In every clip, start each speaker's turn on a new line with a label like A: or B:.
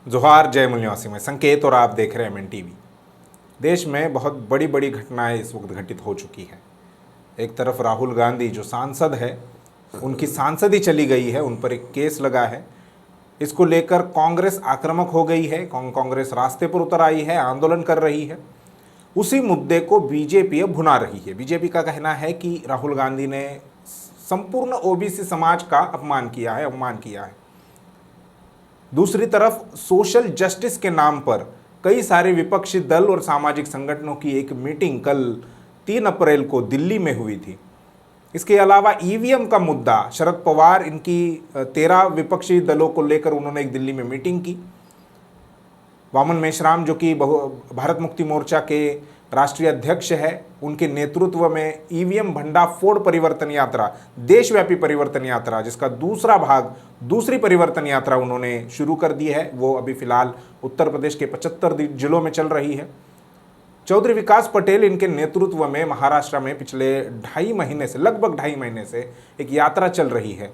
A: जोहार जय मूल निवासी में संकेत और आप देख रहे हैं MNTV। देश में बहुत बड़ी बड़ी घटनाएं इस वक्त घटित हो चुकी हैं। एक तरफ राहुल गांधी जो सांसद है, उनकी सांसदी चली गई है, उन पर एक केस लगा है। इसको लेकर कांग्रेस आक्रामक हो गई है, कांग्रेस रास्ते पर उतर आई है, आंदोलन कर रही है। उसी मुद्दे को बीजेपी अब भुना रही है। बीजेपी का कहना है कि राहुल गांधी ने संपूर्ण ओबीसी समाज का अपमान किया है, अवमान किया है। दूसरी तरफ सोशल जस्टिस के नाम पर कई सारे विपक्षी दल और सामाजिक संगठनों की एक मीटिंग कल 3 अप्रैल को दिल्ली में हुई थी। इसके अलावा ईवीएम का मुद्दा, शरद पवार इनकी 13 विपक्षी दलों को लेकर उन्होंने एक दिल्ली में मीटिंग की। वामन मेश्राम जो कि भारत मुक्ति मोर्चा के राष्ट्रीय अध्यक्ष है, उनके नेतृत्व में ईवीएम भंडाफोड़ परिवर्तन यात्रा, देशव्यापी परिवर्तन यात्रा, जिसका दूसरा भाग, दूसरी परिवर्तन यात्रा उन्होंने शुरू कर दी है। वो अभी फिलहाल उत्तर प्रदेश के 75 जिलों में चल रही है। चौधरी विकास पटेल इनके नेतृत्व में महाराष्ट्र में पिछले 2.5 महीने से, लगभग 2.5 महीने से एक यात्रा चल रही है।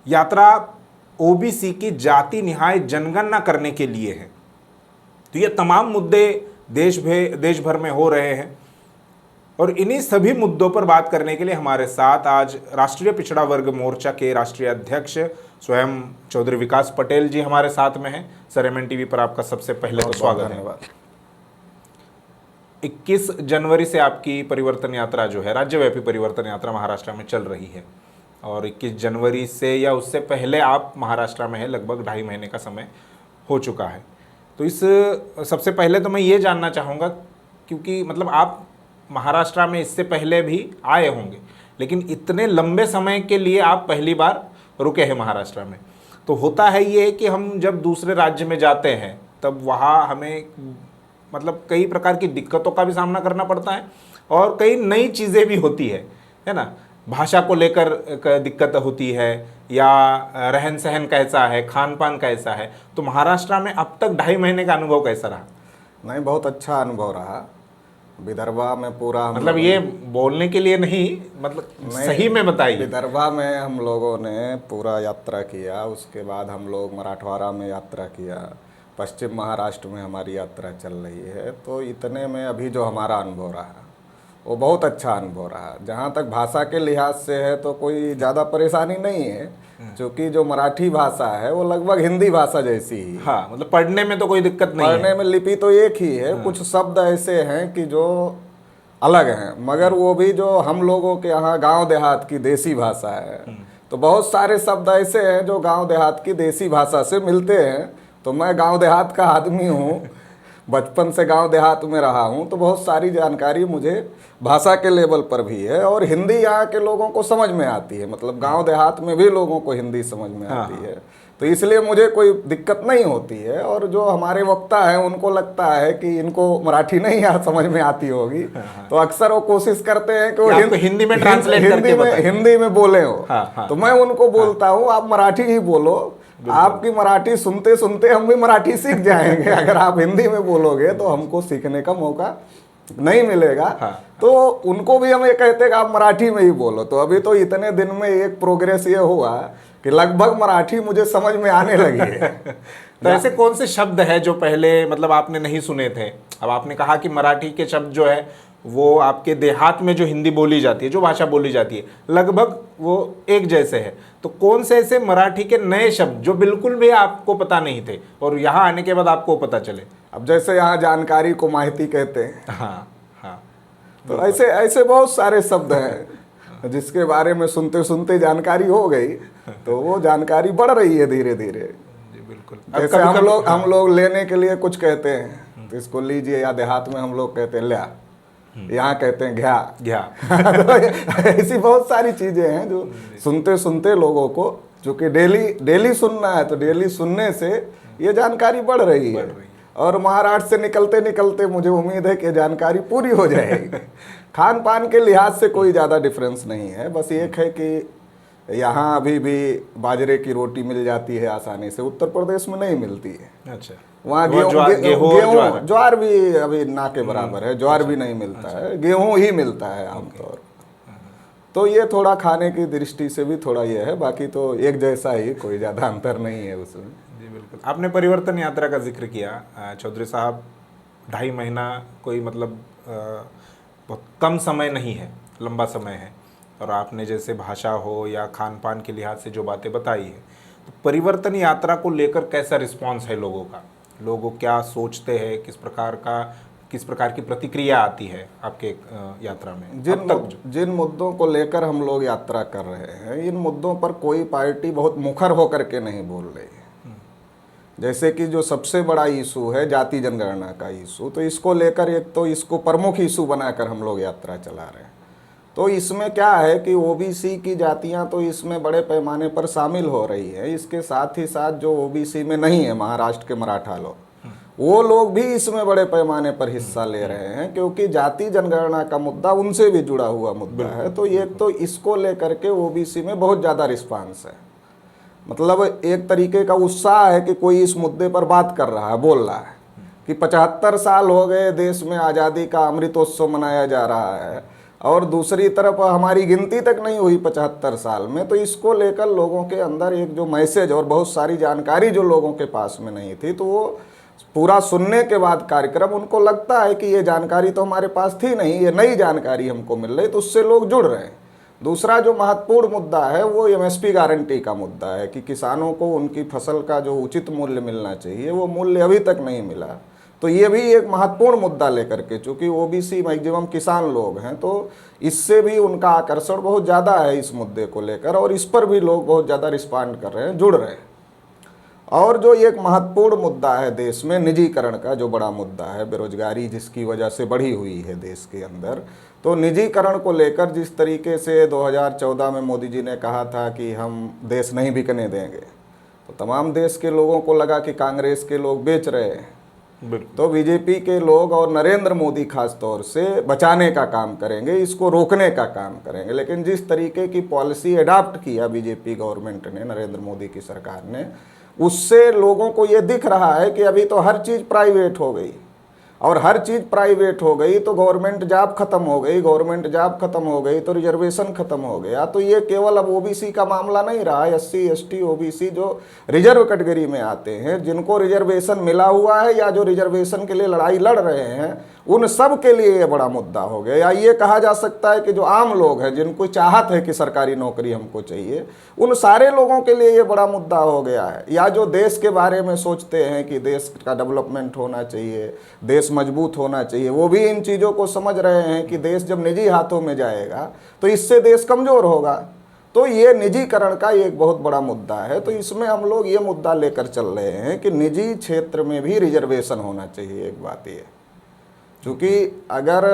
A: यात्रा ओबीसी की जाति निहाय जनगणना करने के लिए है। तो ये तमाम मुद्दे देश भर में हो रहे हैं और इन्हीं सभी मुद्दों पर बात करने के लिए हमारे साथ आज राष्ट्रीय पिछड़ा वर्ग मोर्चा के राष्ट्रीय अध्यक्ष स्वयं चौधरी विकास पटेल जी हमारे साथ में हैं। सर, MNTV पर आपका सबसे पहले तो स्वागत है। 21 जनवरी से आपकी परिवर्तन यात्रा जो है, राज्यव्यापी परिवर्तन यात्रा महाराष्ट्र में चल रही है और 21 जनवरी से या उससे पहले आप महाराष्ट्र में हैं, लगभग 2.5 महीने का समय हो चुका है। तो इस सबसे पहले तो मैं ये जानना चाहूँगा, क्योंकि मतलब आप महाराष्ट्र में इससे पहले भी आए होंगे, लेकिन इतने लंबे समय के लिए आप पहली बार रुके हैं महाराष्ट्र में। तो होता है ये कि हम जब दूसरे राज्य में जाते हैं तब वहाँ हमें मतलब कई प्रकार की दिक्कतों का भी सामना करना पड़ता है और कई नई चीज़ें भी होती है ना। भाषा को लेकर दिक्कत होती है या रहन सहन कैसा है, खान पान कैसा है। तो महाराष्ट्र में अब तक 2.5 महीने का अनुभव कैसा रहा?
B: नहीं, बहुत अच्छा अनुभव रहा। विदर्भा में पूरा
A: मतलब ये बोलने के लिए नहीं, मतलब सही में बताइए।
B: विदर्भा में हम लोगों ने पूरा यात्रा किया, उसके बाद हम लोग मराठवाड़ा में यात्रा किया, पश्चिम महाराष्ट्र में हमारी यात्रा चल रही है। तो इतने में अभी जो हमारा अनुभव रहा वो बहुत अच्छा अनुभव रहा। जहाँ तक भाषा के लिहाज से है तो कोई ज़्यादा परेशानी नहीं है, क्योंकि जो मराठी भाषा है वो लगभग हिंदी भाषा जैसी ही।
A: हाँ, मतलब पढ़ने में तो कोई दिक्कत नहीं है।
B: पढ़ने में लिपि तो एक ही है। कुछ शब्द ऐसे हैं कि जो अलग हैं, मगर वो भी जो हम लोगों के यहाँ गांव देहात की देसी भाषा है, तो बहुत सारे शब्द ऐसे हैं जो गांव देहात की देसी भाषा से मिलते हैं। तो मैं गांव देहात का आदमी हूँ, बचपन से गांव देहात में रहा हूं, तो बहुत सारी जानकारी मुझे भाषा के लेवल पर भी है और हिंदी यहाँ के लोगों को समझ में आती है। मतलब गांव देहात में भी लोगों को हिंदी समझ में आती है, तो इसलिए मुझे कोई दिक्कत नहीं होती है। और जो हमारे वक्ता हैं उनको लगता है कि इनको मराठी नहीं समझ में आती होगी, तो अक्सर वो कोशिश करते हैं कि वो
A: हिंदी में ट्रांसलेट करके
B: हिंदी में बोले हो। तो मैं उनको बोलता हूँ आप मराठी ही बोलो, आपकी मराठी सुनते सुनते हम भी मराठी सीख जाएंगे। अगर आप हिंदी में बोलोगे तो हमको सीखने का मौका नहीं मिलेगा। तो उनको भी हम ये कहते हैं कि आप मराठी में ही बोलो। तो अभी तो इतने दिन में एक प्रोग्रेस ये हुआ कि लगभग मराठी मुझे समझ में आने लगी है।
A: तो ऐसे कौन से शब्द है जो पहले मतलब आपने नहीं सुने थे? अब आपने कहा कि मराठी के शब्द जो है वो आपके देहात में जो हिंदी बोली जाती है, जो भाषा बोली जाती है, लगभग वो एक जैसे है। तो कौन से ऐसे मराठी के नए शब्द जो बिल्कुल भी आपको पता नहीं थे और यहाँ आने के बाद आपको पता चले?
B: अब जैसे यहाँ जानकारी को माहिती कहते हैं।
A: हाँ।
B: तो ऐसे ऐसे बहुत सारे शब्द हैं जिसके बारे में सुनते सुनते जानकारी हो गई, तो वो जानकारी बढ़ रही है धीरे धीरे।
A: जी बिल्कुल।
B: जैसे हम लोग लेने के लिए कुछ कहते हैं तो इसको लीजिए, या देहात में हम लोग कहते हैं ल्या, यहाँ कहते हैं घ्या। तो ऐसी बहुत सारी चीजें हैं जो सुनते सुनते लोगों को, जो कि डेली सुनना है, तो डेली सुनने से ये जानकारी बढ़ रही है। और महाराष्ट्र से निकलते निकलते मुझे उम्मीद है कि जानकारी पूरी हो जाएगी। खान पान के लिहाज से कोई ज़्यादा डिफरेंस नहीं है, बस एक है कि यहाँ अभी भी बाजरे की रोटी मिल जाती है आसानी से, उत्तर प्रदेश में नहीं मिलती है।
A: अच्छा,
B: वहाँ गेहूँ ज्वार भी अभी ना के बराबर है, ज्वार भी नहीं मिलता है, गेहूँ ही मिलता है आमतौर। तो ये थोड़ा खाने की दृष्टि से भी थोड़ा ये है, बाकी तो एक जैसा ही, कोई ज़्यादा अंतर नहीं है उसमें।
A: जी बिल्कुल। आपने परिवर्तन यात्रा का जिक्र किया चौधरी साहब, 2.5 महीना कोई मतलब बहुत कम समय नहीं है, लंबा समय है। और आपने जैसे भाषा हो या खान पान के लिहाज से जो बातें बताई है, तो परिवर्तन यात्रा को लेकर कैसा रिस्पांस है लोगों का? लोग क्या सोचते हैं, किस प्रकार की प्रतिक्रिया आती है आपके यात्रा में अब तक?
B: जिन मुद्दों को लेकर हम लोग यात्रा कर रहे हैं, इन मुद्दों पर कोई पार्टी बहुत मुखर होकर के नहीं बोल रही है। जैसे कि जो सबसे बड़ा इशू है जाति जनगणना का इशू, तो इसको लेकर एक तो इसको प्रमुख इशू बनाकर हम लोग यात्रा चला रहे हैं। तो इसमें क्या है कि ओबीसी की जातियां तो इसमें बड़े पैमाने पर शामिल हो रही है। इसके साथ ही साथ जो ओबीसी में नहीं है, महाराष्ट्र के मराठा लोग, वो लोग भी इसमें बड़े पैमाने पर हिस्सा ले रहे हैं, क्योंकि जाति जनगणना का मुद्दा उनसे भी जुड़ा हुआ मुद्दा है। तो एक तो इसको लेकर के ओबीसी में बहुत ज़्यादा रिस्पांस है, मतलब एक तरीके का उत्साह है कि कोई इस मुद्दे पर बात कर रहा है, बोल रहा है कि 75 साल हो गए देश में आज़ादी का अमृतोत्सव मनाया जा रहा है, और दूसरी तरफ हमारी गिनती तक नहीं हुई 75 साल में। तो इसको लेकर लोगों के अंदर एक जो मैसेज और बहुत सारी जानकारी जो लोगों के पास में नहीं थी, तो वो पूरा सुनने के बाद कार्यक्रम उनको लगता है कि ये जानकारी तो हमारे पास थी नहीं, ये नई जानकारी हमको मिल रही, तो उससे लोग जुड़ रहे हैं। दूसरा जो महत्वपूर्ण मुद्दा है वो एमएसपी गारंटी का मुद्दा है कि किसानों को उनकी फसल का जो उचित मूल्य मिलना चाहिए वो मूल्य अभी तक नहीं मिला। तो ये भी एक महत्वपूर्ण मुद्दा लेकर के, चूँकि ओबीसी मैक्सिमम किसान लोग हैं, तो इससे भी उनका आकर्षण बहुत ज़्यादा है इस मुद्दे को लेकर, और इस पर भी लोग बहुत ज़्यादा रिस्पॉन्ड कर रहे हैं, जुड़ रहे हैं। और जो एक महत्वपूर्ण मुद्दा है देश में, निजीकरण का जो बड़ा मुद्दा है, बेरोजगारी जिसकी वजह से बढ़ी हुई है देश के अंदर, तो निजीकरण को लेकर जिस तरीके से 2014 में मोदी जी ने कहा था कि हम देश नहीं बिकने देंगे, तो तमाम देश के लोगों को लगा कि कांग्रेस के लोग बेच रहे हैं, तो बीजेपी के लोग और नरेंद्र मोदी खास तौर से बचाने का काम करेंगे, इसको रोकने का काम करेंगे। लेकिन जिस तरीके की पॉलिसी अडॉप्ट किया बीजेपी गवर्नमेंट ने, नरेंद्र मोदी की सरकार ने, उससे लोगों को ये दिख रहा है कि अभी तो हर चीज़ प्राइवेट हो गई, और हर चीज़ प्राइवेट हो गई तो गवर्नमेंट जॉब खत्म हो गई, गवर्नमेंट जॉब खत्म हो गई तो रिजर्वेशन खत्म हो गया। तो ये केवल अब ओबीसी का मामला नहीं रहा, एससी एसटी ओबीसी जो रिजर्व कैटेगरी में आते हैं, जिनको रिजर्वेशन मिला हुआ है या जो रिजर्वेशन के लिए लड़ाई लड़ रहे हैं, उन सब के लिए ये बड़ा मुद्दा हो गया। या ये कहा जा सकता है कि जो आम लोग हैं, जिनको चाहत है कि सरकारी नौकरी हमको चाहिए, उन सारे लोगों के लिए ये बड़ा मुद्दा हो गया है। या जो देश के बारे में सोचते हैं कि देश का डेवलपमेंट होना चाहिए, देश मजबूत होना चाहिए, वो भी इन चीज़ों को समझ रहे हैं कि देश जब निजी हाथों में जाएगा तो इससे देश कमज़ोर होगा। तो ये निजीकरण का एक बहुत बड़ा मुद्दा है। तो इसमें हम लोग ये मुद्दा लेकर चल रहे हैं कि निजी क्षेत्र में भी रिजर्वेशन होना चाहिए। एक बात ये, क्योंकि अगर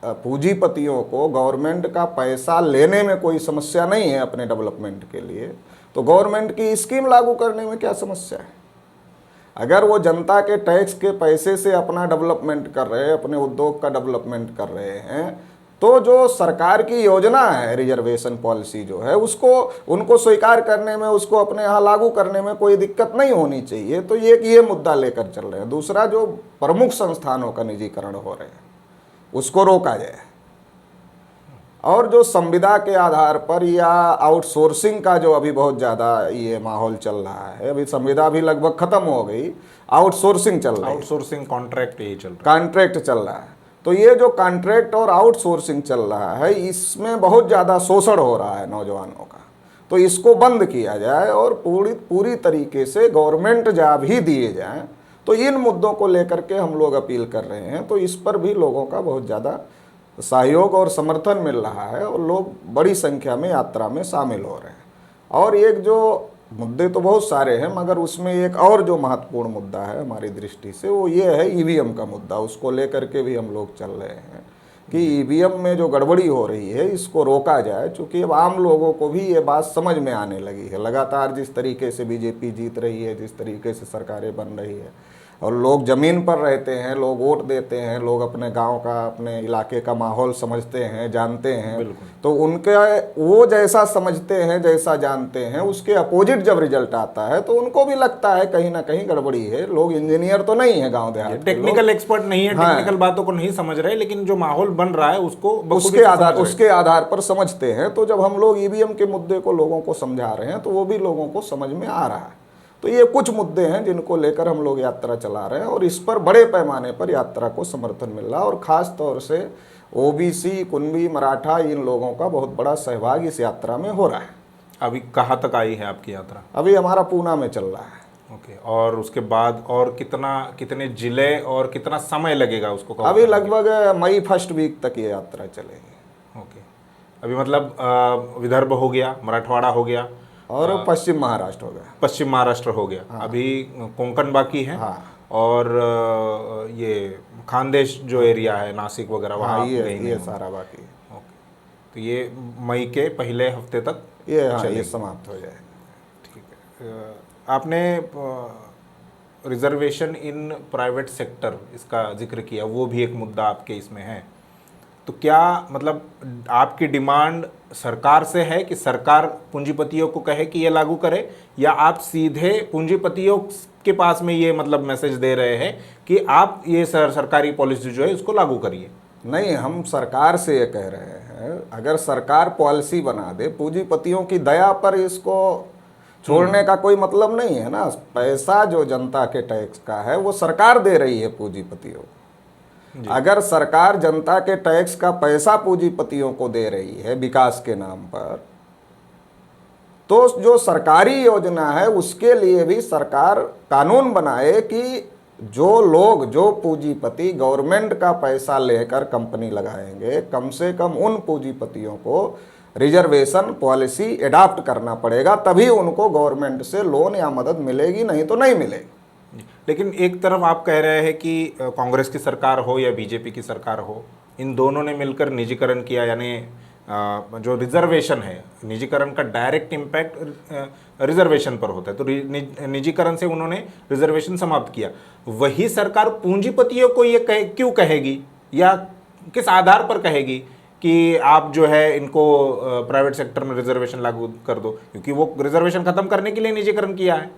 B: पूंजीपतियों को गवर्नमेंट का पैसा लेने में कोई समस्या नहीं है अपने डेवलपमेंट के लिए, तो गवर्नमेंट की स्कीम लागू करने में क्या समस्या है? अगर वो जनता के टैक्स के पैसे से अपना डेवलपमेंट कर रहे हैं, अपने उद्योग का डेवलपमेंट कर रहे हैं, तो जो सरकार की योजना है रिजर्वेशन पॉलिसी जो है, उसको उनको स्वीकार करने में, उसको अपने यहाँ लागू करने में कोई दिक्कत नहीं होनी चाहिए। तो ये मुद्दा लेकर चल रहे हैं। दूसरा, जो प्रमुख संस्थानों का निजीकरण हो रहे हैं उसको रोका जाए, और जो संविदा के आधार पर या आउटसोर्सिंग का जो अभी बहुत ज़्यादा ये माहौल चल रहा है, अभी संविदा भी लगभग खत्म हो गई, आउटसोर्सिंग चल रहा है,
A: आउटसोर्सिंग कॉन्ट्रैक्ट यही चल रहा है,
B: कॉन्ट्रैक्ट चल रहा है। तो ये जो कॉन्ट्रैक्ट और आउटसोर्सिंग चल रहा है, इसमें बहुत ज़्यादा शोषण हो रहा है नौजवानों का। तो इसको बंद किया जाए और पूरी तरीके से गवर्नमेंट जॉब ही दिए जाएं। तो इन मुद्दों को लेकर के हम लोग अपील कर रहे हैं। तो इस पर भी लोगों का बहुत ज़्यादा सहयोग और समर्थन मिल रहा है, और लोग बड़ी संख्या में यात्रा में शामिल हो रहे हैं। और एक जो मुद्दे तो बहुत सारे हैं, मगर उसमें एक और जो महत्वपूर्ण मुद्दा है हमारी दृष्टि से, वो ये है ईवीएम का मुद्दा। उसको लेकर के भी हम लोग चल रहे हैं कि ईवीएम में जो गड़बड़ी हो रही है इसको रोका जाए, क्योंकि अब आम लोगों को भी ये बात समझ में आने लगी है। लगातार जिस तरीके से बीजेपी जीत रही है, जिस तरीके से सरकारें बन रही है, और लोग ज़मीन पर रहते हैं, लोग वोट देते हैं, लोग अपने गांव का, अपने इलाके का माहौल समझते हैं, जानते हैं, तो उनके वो जैसा समझते हैं, जैसा जानते हैं, उसके अपोजिट जब रिजल्ट आता है तो उनको भी लगता है कहीं ना कहीं गड़बड़ी है। लोग इंजीनियर तो नहीं है, गांव देहात
A: टेक्निकल एक्सपर्ट नहीं है, टेक्निकल बातों को नहीं समझ रहे, लेकिन जो माहौल बन रहा है उसको
B: उसके आधार पर समझते हैं। तो जब हम लोग ईवीएम के मुद्दे को लोगों को समझा रहे हैं तो वो भी लोगों को समझ में आ रहा है। तो ये कुछ मुद्दे हैं जिनको लेकर हम लोग यात्रा चला रहे हैं और इस पर बड़े पैमाने पर यात्रा को समर्थन मिल रहा है और ख़ास तौर से ओबीसी, कुणबी, मराठा इन लोगों का बहुत बड़ा सहभाग इस यात्रा में हो रहा है।
A: अभी कहाँ तक आई है आपकी यात्रा?
B: अभी हमारा पूना में चल रहा है।
A: ओके, और उसके बाद और कितने जिले और कितना समय लगेगा उसको cover
B: अभी
A: करने के?
B: लगभग मई फर्स्ट वीक तक ये यात्रा चलेगी।
A: ओके, अभी मतलब विदर्भ हो गया, मराठवाड़ा हो गया
B: और पश्चिम महाराष्ट्र हो गया।
A: पश्चिम महाराष्ट्र हो गया। अभी कोंकण बाकी है।
B: हाँ।
A: और ये खानदेश जो एरिया है, नासिक वगैरह, वहाँ आप गए नहीं
B: ये
A: हो?
B: सारा बाकी है।
A: ओके, तो ये मई के पहले हफ्ते तक
B: ये समाप्त हो जाए।
A: ठीक है। आपने रिजर्वेशन इन प्राइवेट सेक्टर इसका जिक्र किया, वो भी एक मुद्दा आपके इसमें है। तो क्या मतलब आपकी डिमांड सरकार से है कि सरकार पूंजीपतियों को कहे कि ये लागू करे, या आप सीधे पूंजीपतियों के पास में ये मतलब मैसेज दे रहे हैं कि आप ये सरकारी पॉलिसी जो है उसको लागू करिए?
B: नहीं, हम सरकार से ये कह रहे हैं, अगर सरकार पॉलिसी बना दे, पूंजीपतियों की दया पर इसको छोड़ने का कोई मतलब नहीं है ना। पैसा जो जनता के टैक्स का है वो सरकार दे रही है पूंजीपतियों को। अगर सरकार जनता के टैक्स का पैसा पूंजीपतियों को दे रही है विकास के नाम पर, तो जो सरकारी योजना है उसके लिए भी सरकार कानून बनाए कि जो लोग, जो पूंजीपति गवर्नमेंट का पैसा लेकर कंपनी लगाएंगे, कम से कम उन पूंजीपतियों को रिजर्वेशन पॉलिसी एडॉप्ट करना पड़ेगा, तभी उनको गवर्नमेंट से लोन या मदद मिलेगी, नहीं तो नहीं मिलेगी।
A: लेकिन एक तरफ आप कह रहे हैं कि कांग्रेस की सरकार हो या बीजेपी की सरकार हो, इन दोनों ने मिलकर निजीकरण किया, यानी जो रिजर्वेशन है, निजीकरण का डायरेक्ट इम्पैक्ट रिजर्वेशन पर होता है, तो निजीकरण से उन्होंने रिजर्वेशन समाप्त किया। वही सरकार पूंजीपतियों को ये क्यों कहेगी, या किस आधार पर कहेगी कि आप जो है इनको प्राइवेट सेक्टर में रिजर्वेशन लागू कर दो? क्योंकि वो रिजर्वेशन खत्म करने के लिए निजीकरण किया है।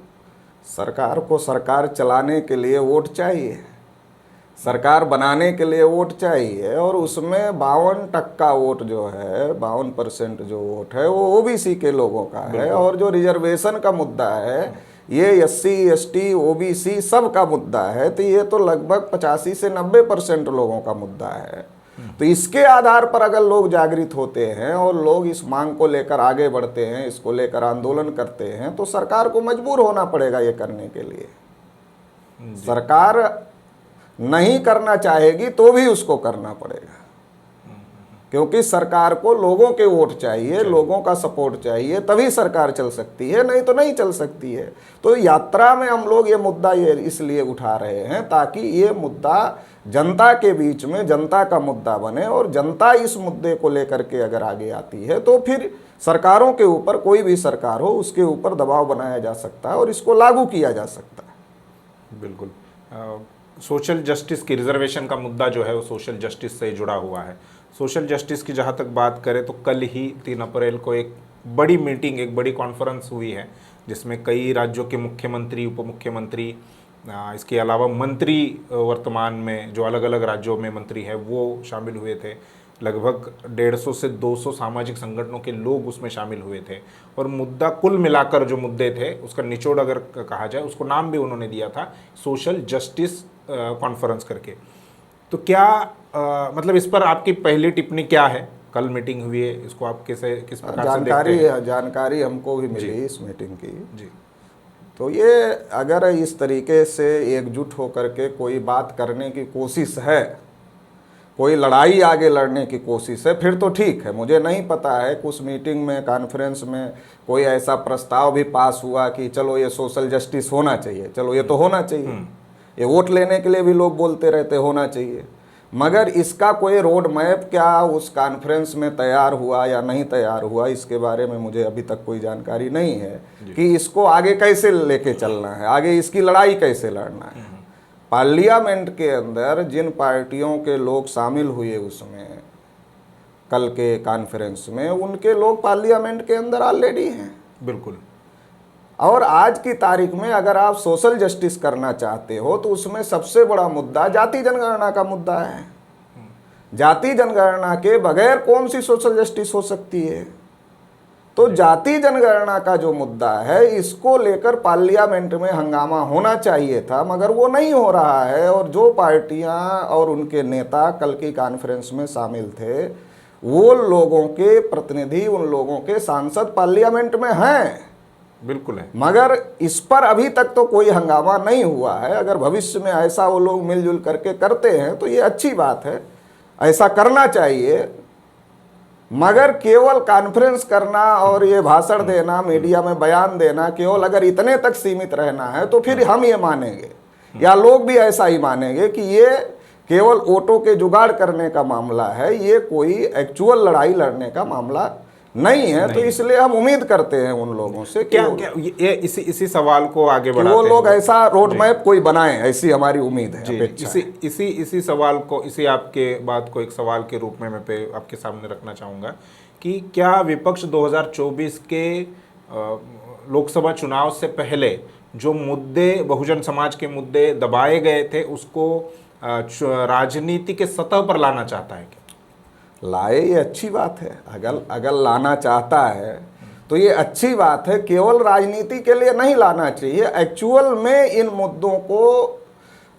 B: सरकार को सरकार चलाने के लिए वोट चाहिए, सरकार बनाने के लिए वोट चाहिए, और उसमें 52% वोट जो है, 52% जो वोट है वो ओबीसी के लोगों का है। और जो रिजर्वेशन का मुद्दा है ये SC ST OBC सब का मुद्दा है, तो ये तो लगभग 85 से 90% लोगों का मुद्दा है। तो इसके आधार पर अगर लोग जागृत होते हैं और लोग इस मांग को लेकर आगे बढ़ते हैं, इसको लेकर आंदोलन करते हैं, तो सरकार को मजबूर होना पड़ेगा ये करने के लिए। सरकार नहीं करना चाहेगी तो भी उसको करना पड़ेगा, क्योंकि सरकार को लोगों के वोट चाहिए, लोगों का सपोर्ट चाहिए, तभी सरकार चल सकती है, नहीं तो नहीं चल सकती है। तो यात्रा में हम लोग ये मुद्दा ये इसलिए उठा रहे हैं ताकि ये मुद्दा जनता के बीच में जनता का मुद्दा बने, और जनता इस मुद्दे को लेकर के अगर आगे आती है तो फिर सरकारों के ऊपर, कोई भी सरकार हो, उसके ऊपर दबाव बनाया जा सकता है और इसको लागू किया जा सकता है।
A: बिल्कुल। सोशल जस्टिस की, रिजर्वेशन का मुद्दा जो है वो सोशल जस्टिस से जुड़ा हुआ है। सोशल जस्टिस की जहाँ तक बात करें तो कल ही 3 अप्रैल को एक बड़ी मीटिंग, एक बड़ी कॉन्फ्रेंस हुई है, जिसमें कई राज्यों के मुख्यमंत्री, उप मुख्यमंत्री, इसके अलावा मंत्री, वर्तमान में जो अलग अलग राज्यों में मंत्री हैं वो शामिल हुए थे। लगभग 150 से 200 सामाजिक संगठनों के लोग उसमें शामिल हुए थे। और मुद्दा, कुल मिलाकर जो मुद्दे थे उसका निचोड़ अगर कहा जाए, उसको नाम भी उन्होंने दिया था सोशल जस्टिस कॉन्फ्रेंस करके। तो क्या मतलब इस पर आपकी पहली टिप्पणी क्या है? कल मीटिंग हुई है, इसको आप किस प्रकार से देखते हैं?
B: जानकारी हमको भी मिली इस मीटिंग की
A: जी।
B: तो ये अगर इस तरीके से एकजुट होकर के कोई बात करने की कोशिश है, कोई लड़ाई आगे लड़ने की कोशिश है, फिर तो ठीक है। मुझे नहीं पता है कुछ मीटिंग में, कॉन्फ्रेंस में कोई ऐसा प्रस्ताव भी पास हुआ कि चलो ये सोशल जस्टिस होना चाहिए, चलो ये तो होना चाहिए। ये वोट लेने के लिए भी लोग बोलते रहते होना चाहिए, मगर इसका कोई रोड मैप क्या उस कॉन्फ्रेंस में तैयार हुआ या नहीं तैयार हुआ, इसके बारे में मुझे अभी तक कोई जानकारी नहीं है कि इसको आगे कैसे लेके चलना है, आगे इसकी लड़ाई कैसे लड़ना है। पार्लियामेंट के अंदर जिन पार्टियों के लोग शामिल हुए उसमें कल के कॉन्फ्रेंस में, उनके लोग पार्लियामेंट के अंदर ऑलरेडी हैं।
A: बिल्कुल।
B: और आज की तारीख में अगर आप सोशल जस्टिस करना चाहते हो तो उसमें सबसे बड़ा मुद्दा जाति जनगणना का मुद्दा है। जाति जनगणना के बगैर कौन सी सोशल जस्टिस हो सकती है? तो जाति जनगणना का जो मुद्दा है, इसको लेकर पार्लियामेंट में हंगामा होना चाहिए था, मगर वो नहीं हो रहा है। और जो पार्टियां और उनके नेता कल की कॉन्फ्रेंस में शामिल थे, वो लोगों के प्रतिनिधि, उन लोगों के सांसद पार्लियामेंट में हैं,
A: बिल्कुल है,
B: मगर इस पर अभी तक तो कोई हंगामा नहीं हुआ है। अगर भविष्य में ऐसा वो लोग मिलजुल करके करते हैं तो ये अच्छी बात है, ऐसा करना चाहिए। मगर केवल कॉन्फ्रेंस करना और ये भाषण देना, मीडिया में बयान देना, केवल अगर इतने तक सीमित रहना है तो फिर हम ये मानेंगे या लोग भी ऐसा ही मानेंगे कि ये केवल वोटों के जुगाड़ करने का मामला है, ये कोई एक्चुअल लड़ाई लड़ने का मामला नहीं है। तो इसलिए हम उम्मीद करते हैं उन लोगों से कि
A: क्या ये इसी सवाल को आगे बढ़ाते
B: वो लोग
A: हैं,
B: ऐसा रोड मैप कोई बनाएं, ऐसी हमारी उम्मीद है, अपेक्षा है।
A: इसी सवाल को, इसी आपके बात को एक सवाल के रूप में मैं पे आपके सामने रखना चाहूँगा कि क्या विपक्ष 2024 के लोकसभा चुनाव से पहले जो मुद्दे, बहुजन समाज के मुद्दे दबाए गए थे, उसको राजनीति के सतह पर लाना चाहता है?
B: लाए, ये अच्छी बात है। अगर लाना चाहता है तो ये अच्छी बात है। केवल राजनीति के लिए नहीं लाना चाहिए, एक्चुअल में इन मुद्दों को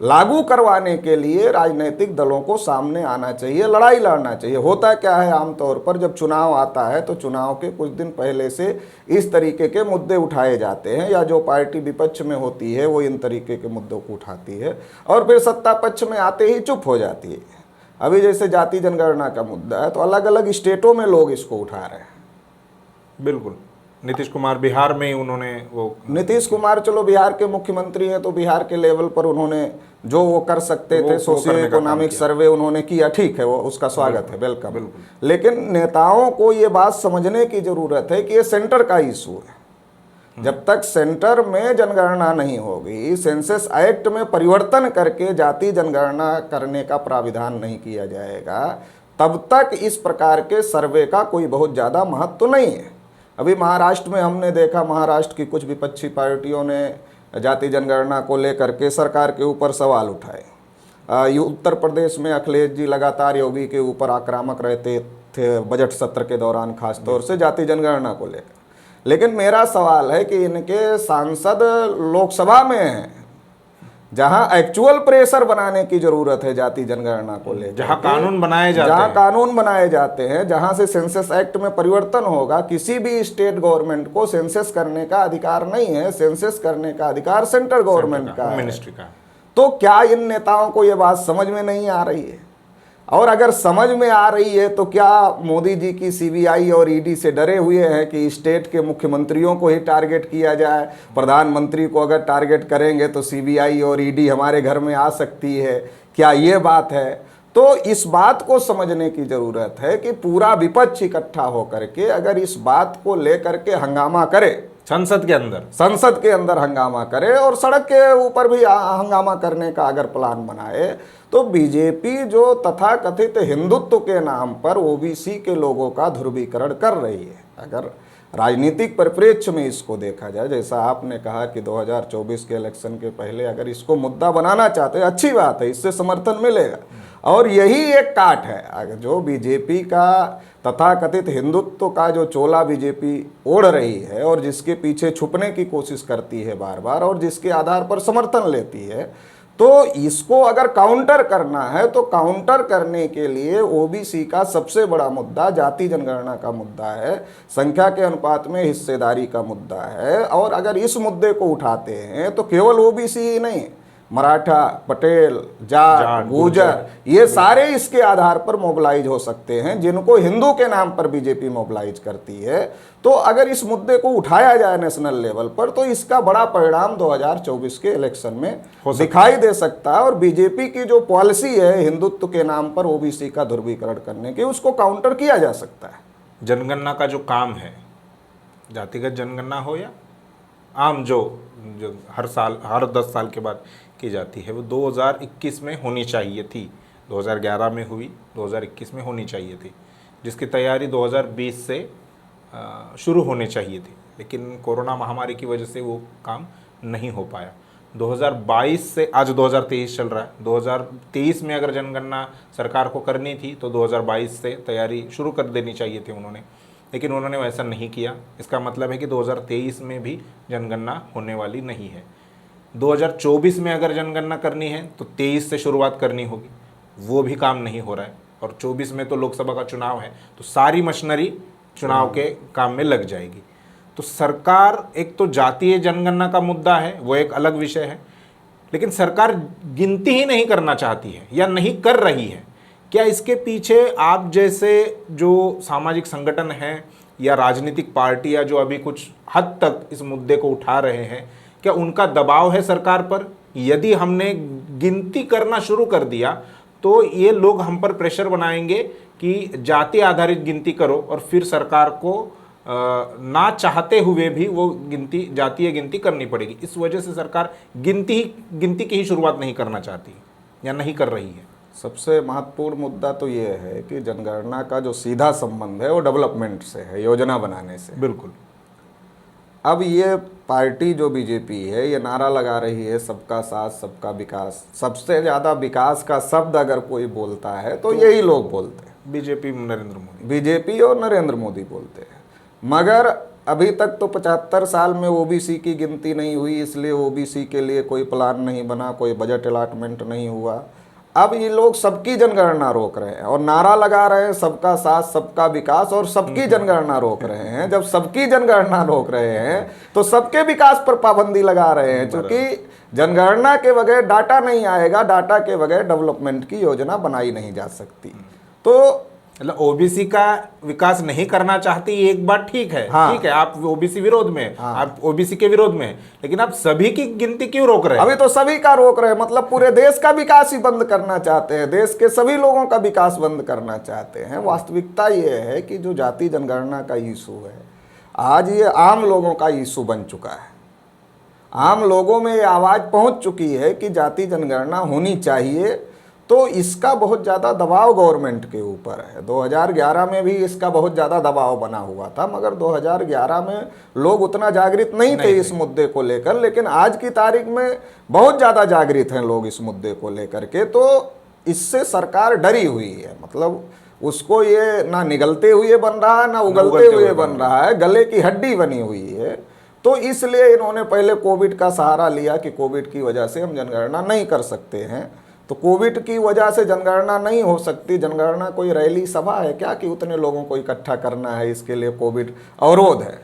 B: लागू करवाने के लिए राजनीतिक दलों को सामने आना चाहिए, लड़ाई लड़ना चाहिए। होता क्या है, आमतौर पर जब चुनाव आता है तो चुनाव के कुछ दिन पहले से इस तरीके के मुद्दे उठाए जाते हैं, या जो पार्टी विपक्ष में होती है वो इन तरीके के मुद्दों को उठाती है और फिर सत्ता पक्ष में आते ही चुप हो जाती है। अभी जैसे जाति जनगणना का मुद्दा है तो अलग अलग स्टेटों में लोग इसको उठा रहे हैं।
A: बिल्कुल, नीतीश कुमार बिहार में उन्होंने
B: नीतीश कुमार चलो बिहार के मुख्यमंत्री हैं, तो बिहार के लेवल पर उन्होंने जो वो कर सकते थे, सोशियो इकोनॉमिक सर्वे उन्होंने किया, ठीक है, वो उसका स्वागत है, वेलकम। लेकिन नेताओं को ये बात समझने की जरूरत है कि ये सेंटर का इशू है। जब तक सेंटर में जनगणना नहीं होगी, सेंसस एक्ट में परिवर्तन करके जाति जनगणना करने का प्राविधान नहीं किया जाएगा, तब तक इस प्रकार के सर्वे का कोई बहुत ज़्यादा महत्व नहीं है। अभी महाराष्ट्र में हमने देखा, महाराष्ट्र की कुछ विपक्षी पार्टियों ने जाति जनगणना को लेकर के सरकार के ऊपर सवाल उठाए। उत्तर प्रदेश में अखिलेश जी लगातार योगी के ऊपर आक्रामक रहते थे बजट सत्र के दौरान, खासतौर से जाति जनगणना को लेकर। लेकिन मेरा सवाल है कि इनके सांसद लोकसभा में हैं, जहां एक्चुअल प्रेशर बनाने की जरूरत है जाति जनगणना को लेकर,
A: जहां कानून बनाए जाते हैं,
B: जहां कानून बनाए जाते हैं, जहां से सेंसस एक्ट में परिवर्तन होगा। किसी भी स्टेट गवर्नमेंट को सेंसस करने का अधिकार नहीं है, सेंसस करने का अधिकार सेंट्रल गवर्नमेंट का,
A: मिनिस्ट्री का।
B: तो क्या इन नेताओं को यह बात समझ में नहीं आ रही है? और अगर समझ में आ रही है तो क्या मोदी जी की सीबीआई और ईडी से डरे हुए हैं कि स्टेट के मुख्यमंत्रियों को ही टारगेट किया जाए? प्रधानमंत्री को अगर टारगेट करेंगे तो सीबीआई और ईडी हमारे घर में आ सकती है, क्या ये बात है? तो इस बात को समझने की जरूरत है कि पूरा विपक्ष इकट्ठा होकर के अगर इस बात को लेकर के हंगामा करे, संसद के अंदर हंगामा करे और सड़क के ऊपर भी हंगामा करने का अगर प्लान बनाए, तो बीजेपी जो तथाकथित हिंदुत्व के नाम पर ओबीसी के लोगों का ध्रुवीकरण कर रही है, अगर राजनीतिक परिप्रेक्ष्य में इसको देखा जाए, जैसा आपने कहा कि 2024 के इलेक्शन के पहले अगर इसको मुद्दा बनाना चाहते हैं, अच्छी बात है, इससे समर्थन मिलेगा। और यही एक काट है, अगर जो बीजेपी का तथाकथित हिंदुत्व का जो चोला बीजेपी ओढ़ रही है और जिसके पीछे छुपने की कोशिश करती है बार बार और जिसके आधार पर समर्थन लेती है, तो इसको अगर काउंटर करना है तो काउंटर करने के लिए ओबीसी का सबसे बड़ा मुद्दा जाति जनगणना का मुद्दा है, संख्या के अनुपात में हिस्सेदारी का मुद्दा है। और अगर इस मुद्दे को उठाते हैं तो केवल ओबीसी ही नहीं, मराठा, पटेल, जाट, गुर्जर, ये सारे इसके आधार पर मोबिलाइज हो सकते हैं, जिनको हिंदू के नाम पर बीजेपी मोबिलाइज करती है। तो अगर इस मुद्दे को उठाया जाए नेशनल लेवल पर तो इसका बड़ा परिणाम 2024 के इलेक्शन में दिखाई दे सकता है। और बीजेपी की जो पॉलिसी है हिंदुत्व के नाम पर ओबीसी का ध्रुवीकरण करने की, उसको काउंटर किया जा सकता है।
A: जनगणना का जो काम है, जातिगत जनगणना हो या आम जो हर साल, हर 10 साल के बाद की जाती है, वो 2021 में होनी चाहिए थी, 2011 में हुई, 2021 में होनी चाहिए थी, जिसकी तैयारी 2020 से शुरू होनी चाहिए थी, लेकिन कोरोना महामारी की वजह से वो काम नहीं हो पाया। 2022 से आज 2023 चल रहा है, 2023 में अगर जनगणना सरकार को करनी थी तो 2022 से तैयारी शुरू कर देनी चाहिए थी उन्होंने। लेकिन उन्होंने वैसा नहीं किया। इसका मतलब है कि 2023 में भी जनगणना होने वाली नहीं है। 2024 में अगर जनगणना करनी है तो 23 से शुरुआत करनी होगी, वो भी काम नहीं हो रहा है। और 24 में तो लोकसभा का चुनाव है, तो सारी मशीनरी चुनाव के काम में लग जाएगी। तो सरकार, एक तो जातीय जनगणना का मुद्दा है, वो एक अलग विषय है, लेकिन सरकार गिनती ही नहीं करना चाहती है या नहीं कर रही है। क्या इसके पीछे आप जैसे जो सामाजिक संगठन हैं या राजनीतिक पार्टियां जो अभी कुछ हद तक इस मुद्दे को उठा रहे हैं, क्या उनका दबाव है सरकार पर? यदि हमने गिनती करना शुरू कर दिया तो ये लोग हम पर प्रेशर बनाएंगे कि जाति आधारित गिनती करो, और फिर सरकार को ना चाहते हुए भी वो गिनती, जातीय गिनती करनी पड़ेगी। इस वजह से सरकार गिनती की ही शुरुआत नहीं करना चाहती या नहीं कर रही है।
B: सबसे महत्वपूर्ण मुद्दा तो ये है कि जनगणना का जो सीधा संबंध है वो डेवलपमेंट से है, योजना बनाने से।
A: बिल्कुल।
B: अब ये पार्टी जो बीजेपी है, ये नारा लगा रही है सबका साथ सबका विकास। सबसे ज़्यादा विकास का शब्द अगर कोई बोलता है तो यही लोग बोलते हैं,
A: बीजेपी, नरेंद्र मोदी।
B: बीजेपी और नरेंद्र मोदी बोलते हैं। मगर अभी तक तो 75 साल में ओबीसी की गिनती नहीं हुई, इसलिए ओबीसी के लिए कोई प्लान नहीं बना, कोई बजट अलॉटमेंट नहीं हुआ। अब ये लोग सबकी जनगणना रोक रहे हैं और नारा लगा रहे हैं सबका साथ सबका विकास, और सबकी जनगणना रोक रहे हैं। जब सबकी जनगणना रोक रहे हैं तो सबके विकास पर पाबंदी लगा रहे हैं, क्योंकि जनगणना के बगैर डाटा नहीं आएगा, डाटा के बगैर डेवलपमेंट की योजना बनाई नहीं जा सकती। तो
A: मतलब ओबीसी का विकास नहीं करना चाहती, एक बात ठीक है।
B: हाँ।
A: ठीक है, आप ओबीसी विरोध में, हाँ। आप ओबीसी के विरोध में, लेकिन आप सभी की गिनती क्यों रोक रहे हैं?
B: अभी तो सभी का रोक रहे हैं, मतलब पूरे देश का विकास ही बंद करना चाहते हैं, देश के सभी लोगों का विकास बंद करना चाहते हैं। वास्तविकता ये है कि जो जाति जनगणना का इशू है, आज ये आम लोगों का इशू बन चुका है। आम लोगों में ये आवाज़ पहुंच चुकी है कि जाति जनगणना होनी चाहिए। तो इसका बहुत ज़्यादा दबाव गवर्नमेंट के ऊपर है। 2011 में भी इसका बहुत ज़्यादा दबाव बना हुआ था, मगर 2011 में लोग उतना जागृत नहीं थे इस मुद्दे को लेकर, लेकिन आज की तारीख में बहुत ज़्यादा जागृत हैं लोग इस मुद्दे को लेकर के। तो इससे सरकार डरी हुई है, मतलब उसको ये ना निगलते हुए बन रहा है ना उगलते हुए बन रहा है, गले की हड्डी बनी हुई है। तो इसलिए इन्होंने पहले कोविड का सहारा लिया कि कोविड की वजह से हम जनगणना नहीं कर सकते हैं। तो कोविड की वजह से जनगणना नहीं हो सकती। जनगणना कोई रैली सभा है क्या कि उतने लोगों को इकट्ठा करना है, इसके लिए कोविड अवरोध है?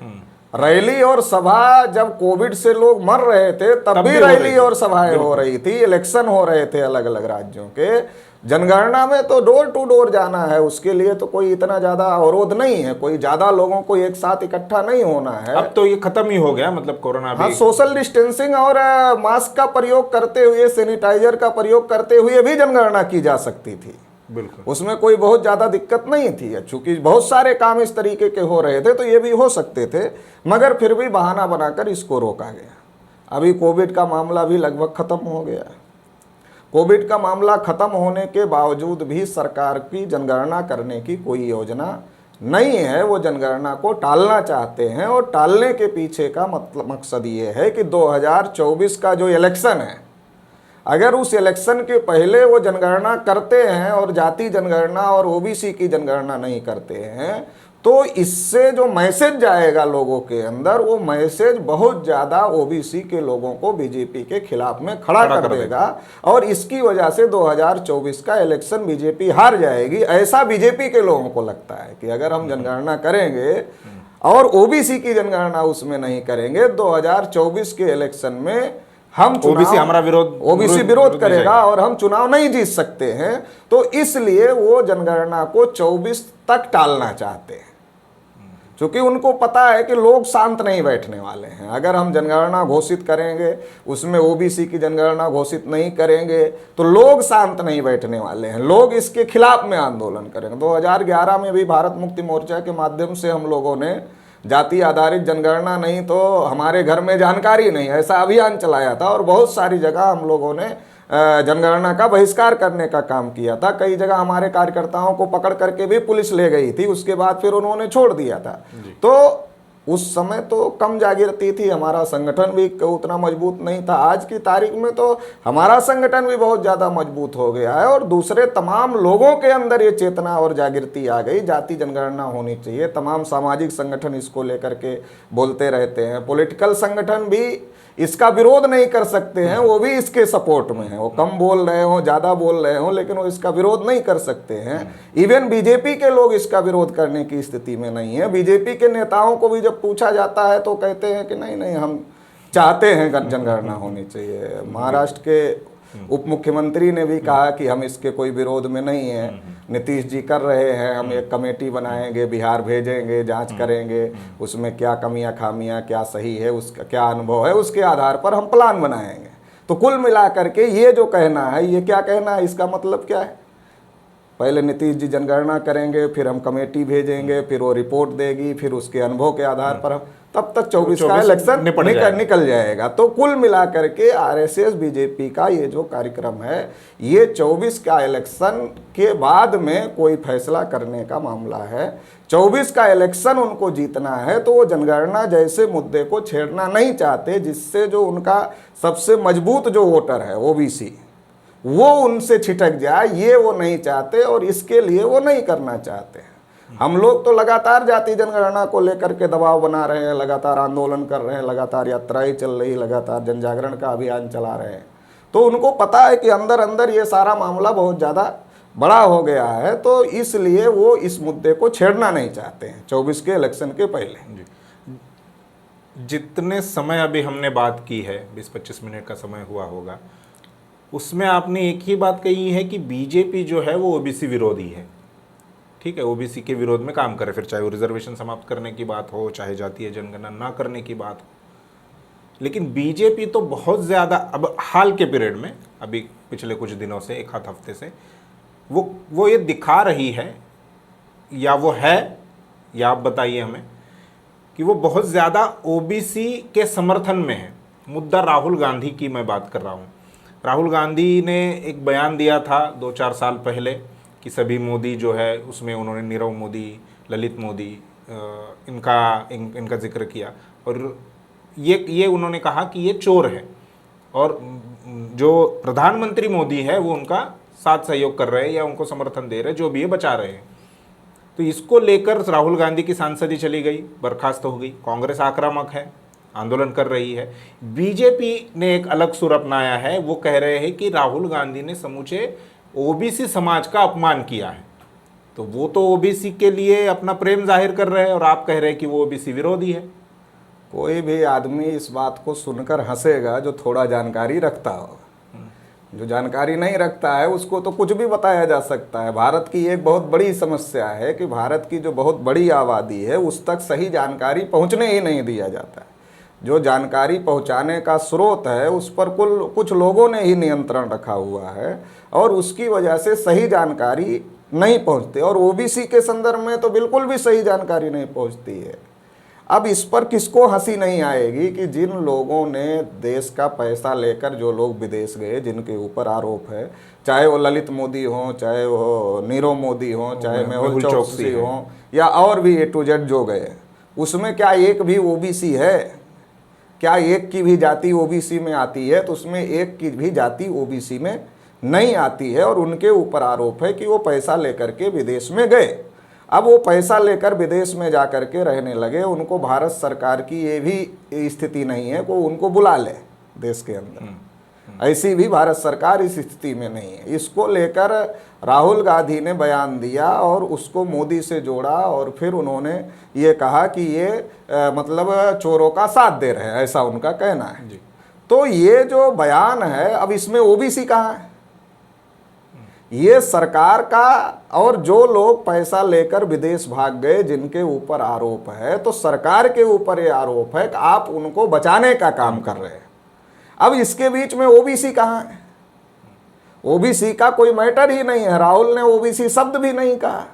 B: रैली और सभा, जब कोविड से लोग मर रहे थे तब भी रैली और सभाएं हो रही थी, इलेक्शन हो रहे थे अलग अलग राज्यों के। जनगणना में तो डोर टू डोर जाना है, उसके लिए तो कोई इतना ज्यादा अवरोध नहीं है, कोई ज्यादा लोगों को एक साथ इकट्ठा नहीं होना है।
A: अब तो ये खत्म ही हो गया, मतलब कोरोना भी।
B: हाँ, सोशल डिस्टेंसिंग और मास्क का प्रयोग करते हुए, सैनिटाइजर का प्रयोग करते हुए भी जनगणना की जा सकती थी।
A: बिल्कुल,
B: उसमें कोई बहुत ज़्यादा दिक्कत नहीं थी, चूंकि बहुत सारे काम इस तरीके के हो रहे थे तो ये भी हो सकते थे, मगर फिर भी बहाना बनाकर इसको रोका गया। अभी कोविड का मामला भी लगभग ख़त्म हो गया। कोविड का मामला ख़त्म होने के बावजूद भी सरकार की जनगणना करने की कोई योजना नहीं है। वो जनगणना को टालना चाहते हैं, और टालने के पीछे का मकसद ये है कि 2024 का जो इलेक्शन है, अगर उस इलेक्शन के पहले वो जनगणना करते हैं और जाति जनगणना और ओबीसी की जनगणना नहीं करते हैं, तो इससे जो मैसेज जाएगा लोगों के अंदर, वो मैसेज बहुत ज़्यादा ओबीसी के लोगों को बीजेपी के खिलाफ में खड़ा कर देगा, और इसकी वजह से 2024 का इलेक्शन बीजेपी हार जाएगी। ऐसा बीजेपी के लोगों को लगता है कि अगर हम जनगणना करेंगे और ओबीसी की जनगणना उसमें नहीं करेंगे, 2024 के इलेक्शन में हम
A: ओबीसी हमारा विरोध,
B: ओबीसी विरोध करेगा और हम चुनाव नहीं जीत सकते हैं। तो इसलिए वो जनगणना को 24 तक टालना चाहते हैं, क्योंकि उनको पता है कि लोग शांत नहीं बैठने वाले हैं। अगर हम जनगणना घोषित करेंगे, उसमें ओबीसी की जनगणना घोषित नहीं करेंगे, तो लोग शांत नहीं बैठने वाले हैं, लोग इसके खिलाफ में आंदोलन करेंगे। 2011 में भी भारत मुक्ति मोर्चा के माध्यम से हम लोगों ने जाति आधारित जनगणना नहीं तो हमारे घर में जानकारी नहीं, ऐसा अभियान चलाया था, और बहुत सारी जगह हम लोगों ने जनगणना का बहिष्कार करने का काम किया था। कई जगह हमारे कार्यकर्ताओं को पकड़ करके भी पुलिस ले गई थी, उसके बाद फिर उन्होंने छोड़ दिया था। तो उस समय तो कम जागृति थी, हमारा संगठन भी उतना मजबूत नहीं था। आज की तारीख में तो हमारा संगठन भी बहुत ज़्यादा मजबूत हो गया है और दूसरे तमाम लोगों के अंदर ये चेतना और जागृति आ गई, जाति जनगणना होनी चाहिए। तमाम सामाजिक संगठन इसको लेकर के बोलते रहते हैं, पॉलिटिकल संगठन भी इसका विरोध नहीं कर सकते हैं, वो भी इसके सपोर्ट में है। वो कम बोल रहे हो, ज़्यादा बोल रहे हो, लेकिन वो इसका विरोध नहीं कर सकते हैं। इवन बीजेपी के लोग इसका विरोध करने की स्थिति में नहीं है। बीजेपी के नेताओं को भी जब पूछा जाता है तो कहते हैं कि नहीं नहीं, हम चाहते हैं जनगणना होनी चाहिए। महाराष्ट्र के उप मुख्यमंत्री ने भी कहा कि हम इसके कोई विरोध में नहीं है, नीतीश जी कर रहे हैं, हम एक कमेटी बनाएंगे, बिहार भेजेंगे, जांच करेंगे, उसमें क्या कमियां खामियां, क्या सही है, उसका क्या अनुभव है, उसके आधार पर हम प्लान बनाएंगे। तो कुल मिलाकर के ये जो कहना है, ये क्या कहना है, इसका मतलब क्या है? पहले नीतीश जी जनगणना करेंगे, फिर हम कमेटी भेजेंगे, फिर वो रिपोर्ट देगी, फिर उसके अनुभव के आधार पर हम, तब तक 24 का इलेक्शन निकल जाएगा। तो कुल मिलाकर के आरएसएस बीजेपी का ये जो कार्यक्रम है, ये 24 का इलेक्शन के बाद में कोई फैसला करने का मामला है। 24 का इलेक्शन उनको जीतना है, तो वो जनगणना जैसे मुद्दे को छेड़ना नहीं चाहते, जिससे जो उनका सबसे मजबूत जो वोटर है ओबीसी, वो उनसे छिटक जाए, ये वो नहीं चाहते और इसके लिए वो नहीं करना चाहते हैं। हम लोग तो लगातार जाति जनगणना को लेकर के दबाव बना रहे हैं, लगातार आंदोलन कर रहे हैं, लगातार यात्राएं चल रही, लगातार जन जागरण का अभियान चला रहे हैं। तो उनको पता है कि अंदर अंदर ये सारा मामला बहुत ज़्यादा बड़ा हो गया है, तो इसलिए वो इस मुद्दे को छेड़ना नहीं चाहते हैं 24 के इलेक्शन के पहले।
A: जितने समय अभी हमने बात की है, 20-25 मिनट का समय हुआ होगा, उसमें आपने एक ही बात कही है कि बीजेपी जो है वो ओबीसी विरोधी है। ठीक है, ओबीसी के विरोध में काम करे, फिर चाहे वो रिजर्वेशन समाप्त करने की बात हो, चाहे जातीय जनगणना ना करने की बात हो। लेकिन बीजेपी तो बहुत ज़्यादा अब हाल के पीरियड में, अभी पिछले कुछ दिनों से, एक आध हफ्ते से वो ये दिखा रही है, या वो है, या आप बताइए हमें, कि वो बहुत ज़्यादा ओबीसी के समर्थन में है। मुद्दा राहुल गांधी की मैं बात कर रहा हूँ। राहुल गांधी ने एक बयान दिया था 2-4 साल पहले कि सभी मोदी जो है, उसमें उन्होंने नीरव मोदी, ललित मोदी, इनका जिक्र किया, और ये उन्होंने कहा कि ये चोर है, और जो प्रधानमंत्री मोदी है वो उनका साथ सहयोग कर रहे हैं या उनको समर्थन दे रहे हैं, जो भी है बचा रहे हैं। तो इसको लेकर राहुल गांधी की सांसद ही चली गई, बर्खास्त हो गई। कांग्रेस आक्रामक है, आंदोलन कर रही है। बीजेपी ने एक अलग सुर अपनाया है, वो कह रहे हैं कि राहुल गांधी ने समूचे ओबीसी समाज का अपमान किया है। तो वो तो ओबीसी के लिए अपना प्रेम जाहिर कर रहे हैं, और आप कह रहे हैं कि वो ओबीसी विरोधी है।
B: कोई भी आदमी इस बात को सुनकर हंसेगा जो थोड़ा जानकारी रखता हो। जो जानकारी नहीं रखता है उसको तो कुछ भी बताया जा सकता है। भारत की एक बहुत बड़ी समस्या है कि भारत की जो बहुत बड़ी आबादी है उस तक सही जानकारी पहुंचने ही नहीं दिया जाता है। जो जानकारी पहुंचाने का स्रोत है उस पर कुछ लोगों ने ही नियंत्रण रखा हुआ है, और उसकी वजह से सही जानकारी नहीं पहुंचती, और ओबीसी के संदर्भ में तो बिल्कुल भी सही जानकारी नहीं पहुंचती है। अब इस पर किसको हंसी नहीं आएगी कि जिन लोगों ने देश का पैसा लेकर, जो लोग विदेश गए, जिनके ऊपर आरोप है, चाहे वो ललित मोदी हो, चाहे वो नीरव मोदी हो, चाहे मेहुल चोकसी हो, या और भी A to Z जो गए, उसमें क्या एक भी ओबीसी है? क्या एक की भी जाति ओबीसी में आती है? तो उसमें एक की भी जाति ओबीसी में नहीं आती है, और उनके ऊपर आरोप है कि वो पैसा लेकर के विदेश में गए। अब वो पैसा लेकर विदेश में जा कर के रहने लगे, उनको भारत सरकार की ये भी स्थिति नहीं है कि उनको बुला ले देश के अंदर। ऐसी भी भारत सरकार इस स्थिति में नहीं है। इसको लेकर राहुल गांधी ने बयान दिया और उसको मोदी से जोड़ा, और फिर उन्होंने ये कहा कि ये मतलब चोरों का साथ दे रहे हैं, ऐसा उनका कहना है जी। तो ये जो बयान है, अब इसमें ओबीसी कहाँ है? ये सरकार का, और जो लोग पैसा लेकर विदेश भाग गए जिनके ऊपर आरोप है, तो सरकार के ऊपर ये आरोप है कि आप उनको बचाने का काम कर रहे हैं। अब इसके बीच में ओबीसी कहाँ है? ओबीसी का कोई मैटर ही नहीं है। राहुल ने ओबीसी शब्द भी नहीं कहा,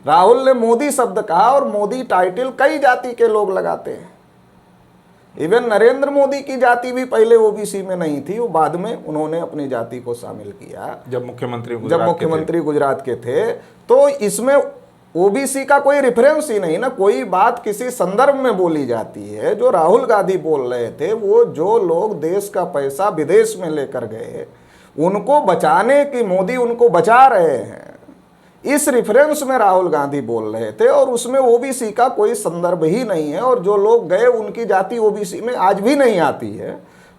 B: राहुल ने मोदी शब्द कहा, और मोदी टाइटल कई जाति के लोग लगाते हैं। इवन नरेंद्र मोदी की जाति भी पहले ओबीसी में नहीं थी, वो बाद में उन्होंने अपनी जाति को शामिल किया
A: जब मुख्यमंत्री
B: गुजरात के थे। तो इसमें ओबीसी का कोई रेफरेंस ही नहीं ना, कोई बात किसी संदर्भ में बोली जाती है। जो राहुल गांधी बोल रहे थे, वो जो लोग देश का पैसा विदेश में लेकर गए उनको बचाने की, मोदी उनको बचा रहे हैं, इस रेफरेंस में राहुल गांधी बोल रहे थे, और उसमें ओबीसी का कोई संदर्भ ही नहीं है। और जो लोग गए उनकी जाति ओबीसी में आज भी नहीं आती है।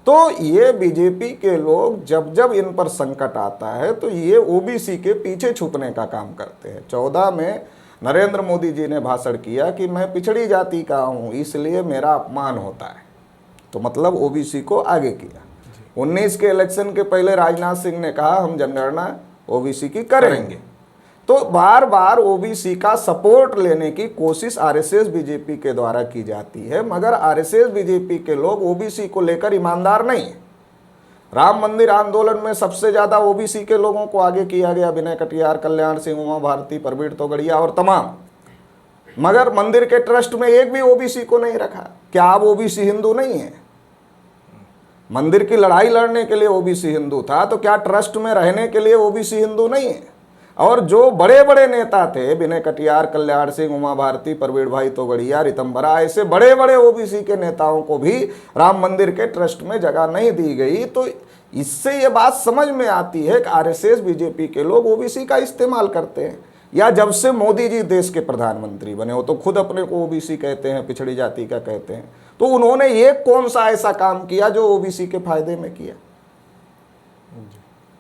B: तो ये बीजेपी के लोग जब जब इन पर संकट आता है तो ये ओबीसी के पीछे छुपने का काम करते हैं। 14 में नरेंद्र मोदी जी ने भाषण किया कि मैं पिछड़ी जाति का हूँ इसलिए मेरा अपमान होता है, तो मतलब ओबीसी को आगे किया। 19 के इलेक्शन के पहले राजनाथ सिंह ने कहा हम जनगणना ओबीसी की करेंगे। तो बार बार ओबीसी का सपोर्ट लेने की कोशिश आरएसएस बीजेपी के द्वारा की जाती है, मगर आरएसएस बीजेपी के लोग ओबीसी को लेकर ईमानदार नहीं है। राम मंदिर आंदोलन में सबसे ज्यादा ओबीसी के लोगों को आगे किया गया, विनय कटियार, कल्याण सिंह, उमा भारती, प्रवीण तोगड़िया और तमाम, मगर मंदिर के ट्रस्ट में एक भी ओबीसी को नहीं रखा। क्या अब ओबीसी हिंदू नहीं है? मंदिर की लड़ाई लड़ने के लिए ओबीसी हिंदू था, तो क्या ट्रस्ट में रहने के लिए ओबीसी हिंदू नहीं है? और जो बड़े बड़े नेता थे, विनय कटियार, कल्याण सिंह, उमा भारती, प्रवीण भाई तोगड़िया, रितंबरा, ऐसे बड़े बड़े ओबीसी के नेताओं को भी राम मंदिर के ट्रस्ट में जगह नहीं दी गई। तो इससे ये बात समझ में आती है कि आरएसएस बीजेपी के लोग ओबीसी का इस्तेमाल करते हैं। या जब से मोदी जी देश के प्रधानमंत्री बने हो तो खुद अपने को ओबीसी कहते हैं, पिछड़ी जाति का कहते हैं, तो उन्होंने ये कौन सा ऐसा काम किया जो ओबीसी के फायदे में किया?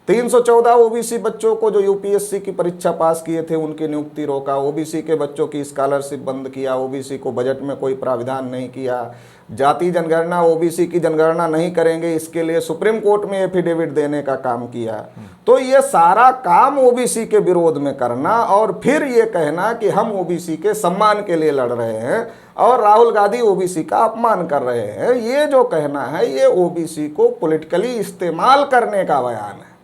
B: 314 ओबीसी बच्चों को जो यूपीएससी की परीक्षा पास किए थे उनकी नियुक्ति रोका, ओबीसी के बच्चों की स्कॉलरशिप बंद किया, ओबीसी को बजट में कोई प्राविधान नहीं किया, जाति जनगणना, ओबीसी की जनगणना नहीं करेंगे इसके लिए सुप्रीम कोर्ट में एफिडेविट देने का काम किया। तो ये सारा काम ओबीसी के विरोध में करना और फिर ये कहना कि हम ओबीसी के सम्मान के लिए लड़ रहे हैं और राहुल गांधी ओबीसी का अपमान कर रहे हैं, ये जो कहना है ये ओबीसी को पॉलिटिकली इस्तेमाल करने का बयान है।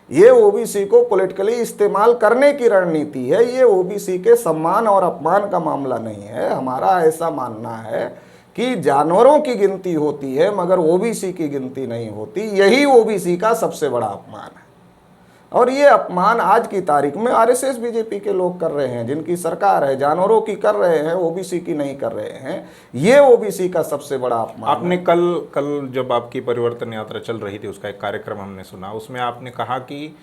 B: ये ओबीसी को पॉलिटिकली इस्तेमाल करने की रणनीति है। ये ओबीसी के सम्मान और अपमान का मामला नहीं है। हमारा ऐसा मानना है कि जानवरों की गिनती होती है मगर ओबीसी की गिनती नहीं होती। यही ओबीसी का सबसे बड़ा अपमान है और ये अपमान आज की तारीख में आरएसएस बीजेपी के लोग कर रहे हैं, जिनकी सरकार है, जानवरों की कर रहे हैं, ओबीसी की नहीं कर रहे हैं। ये ओबीसी का सबसे बड़ा अपमान।
A: आपने कल जब आपकी परिवर्तन यात्रा चल रही थी उसका एक कार्यक्रम हमने सुना, उसमें आपने कहा कि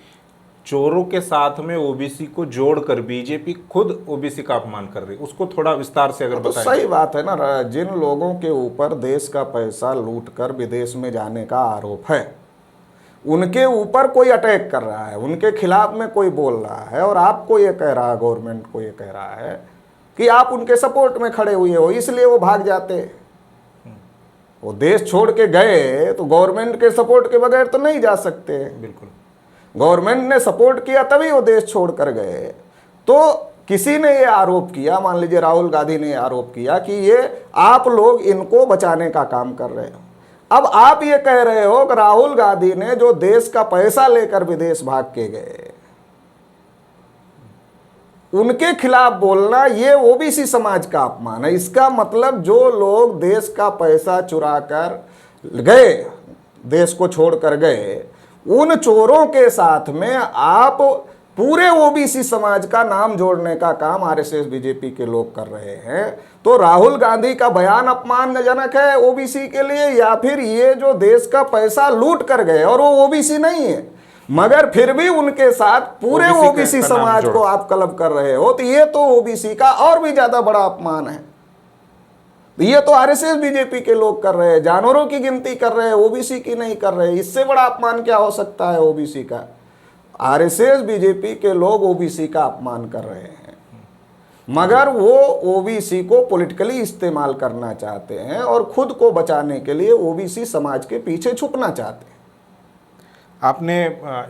A: चोरों के साथ में ओबीसी को जोड़कर बीजेपी खुद ओबीसी का अपमान कर रही, उसको थोड़ा विस्तार से अगर बताएं।
B: तो सही बात है ना, जिन लोगों के ऊपर देश का पैसा लूटकर विदेश में जाने का आरोप है उनके ऊपर कोई अटैक कर रहा है, उनके खिलाफ में कोई बोल रहा है और आपको ये कह रहा है, गवर्नमेंट को ये कह रहा है कि आप उनके सपोर्ट में खड़े हुए हो इसलिए वो भाग जाते। वो देश छोड़ के गए तो गवर्नमेंट के सपोर्ट के बगैर तो नहीं जा सकते।
A: बिल्कुल,
B: गवर्नमेंट ने सपोर्ट किया तभी वो देश छोड़ कर गए। तो किसी ने ये आरोप किया, मान लीजिए राहुल गांधी ने आरोप किया कि ये आप लोग इनको बचाने का काम कर रहे हो। अब आप ये कह रहे हो कि राहुल गांधी ने जो देश का पैसा लेकर विदेश भाग के गए उनके खिलाफ बोलना ये ओबीसी समाज का अपमान है। इसका मतलब जो लोग देश का पैसा चुरा कर गए, देश को छोड़कर गए, उन चोरों के साथ में आप पूरे ओबीसी समाज का नाम जोड़ने का काम आरएसएस बीजेपी के लोग कर रहे हैं। तो राहुल गांधी का बयान अपमानजनक है ओबीसी के लिए, या फिर ये जो देश का पैसा लूट कर गए और वो ओबीसी नहीं है मगर फिर भी उनके साथ पूरे ओबीसी समाज को आप क्लब कर रहे हो, तो ये तो ओबीसी का और भी ज्यादा बड़ा अपमान है। ये तो आरएसएस बीजेपी के लोग कर रहे हैं, जानवरों की गिनती कर रहे हैं, ओबीसी की नहीं कर रहे। इससे बड़ा अपमान क्या हो सकता है ओबीसी का? आरएसएस बीजेपी के लोग ओबीसी का अपमान कर रहे हैं मगर वो ओबीसी को पॉलिटिकली इस्तेमाल करना चाहते हैं और खुद को बचाने के लिए ओबीसी समाज के पीछे छुपना चाहते हैं।
A: आपने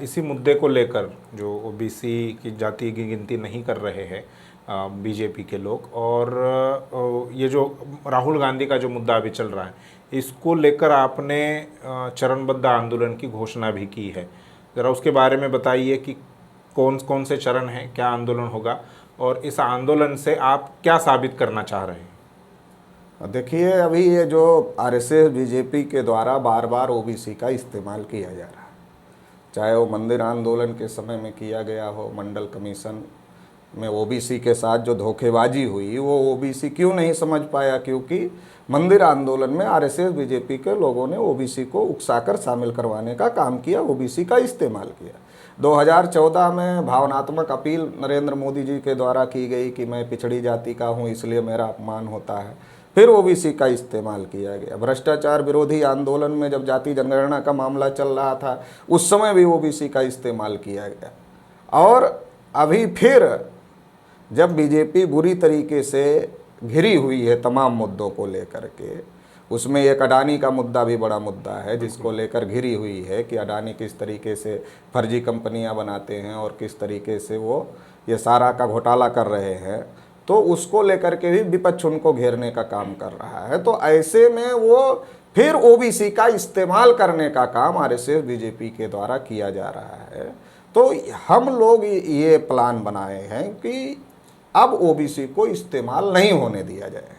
A: इसी मुद्दे को लेकर जो ओबीसी की जाति की गिनती नहीं कर रहे हैं बीजेपी के लोग, और ये जो राहुल गांधी का जो मुद्दा अभी चल रहा है, इसको लेकर आपने चरणबद्ध आंदोलन की घोषणा भी की है। ज़रा उसके बारे में बताइए कि कौन कौन से चरण हैं, क्या आंदोलन होगा और इस आंदोलन से आप क्या साबित करना चाह रहे हैं?
B: देखिए, अभी ये जो आरएसएस बीजेपी के द्वारा बार बार ओबीसी का इस्तेमाल किया जा रहा है, चाहे वो मंदिर आंदोलन के समय में किया गया हो, मंडल कमीशन में ओबीसी के साथ जो धोखेबाजी हुई वो ओबीसी क्यों नहीं समझ पाया, क्योंकि मंदिर आंदोलन में आरएसएस बीजेपी के लोगों ने ओबीसी को उकसाकर शामिल करवाने का काम किया, ओबीसी का इस्तेमाल किया। 2014 में भावनात्मक अपील नरेंद्र मोदी जी के द्वारा की गई कि मैं पिछड़ी जाति का हूँ इसलिए मेरा अपमान होता है, फिर ओबीसी का इस्तेमाल किया गया। भ्रष्टाचार विरोधी आंदोलन में जब जाति जनगणना का मामला चल रहा था उस समय भी ओबीसी का इस्तेमाल किया गया। और अभी फिर जब बीजेपी बुरी तरीके से घिरी हुई है तमाम मुद्दों को लेकर के, उसमें एक अडानी का मुद्दा भी बड़ा मुद्दा है जिसको लेकर घिरी हुई है कि अडानी किस तरीके से फर्जी कंपनियां बनाते हैं और किस तरीके से वो ये सारा का घोटाला कर रहे हैं, तो उसको लेकर के भी विपक्ष उनको घेरने का काम कर रहा है। तो ऐसे में वो फिर ओबीसी का इस्तेमाल करने का काम आरएसएस बीजेपी के द्वारा किया जा रहा है। तो हम लोग ये प्लान बनाए हैं कि अब ओबीसी को इस्तेमाल नहीं होने दिया जाए।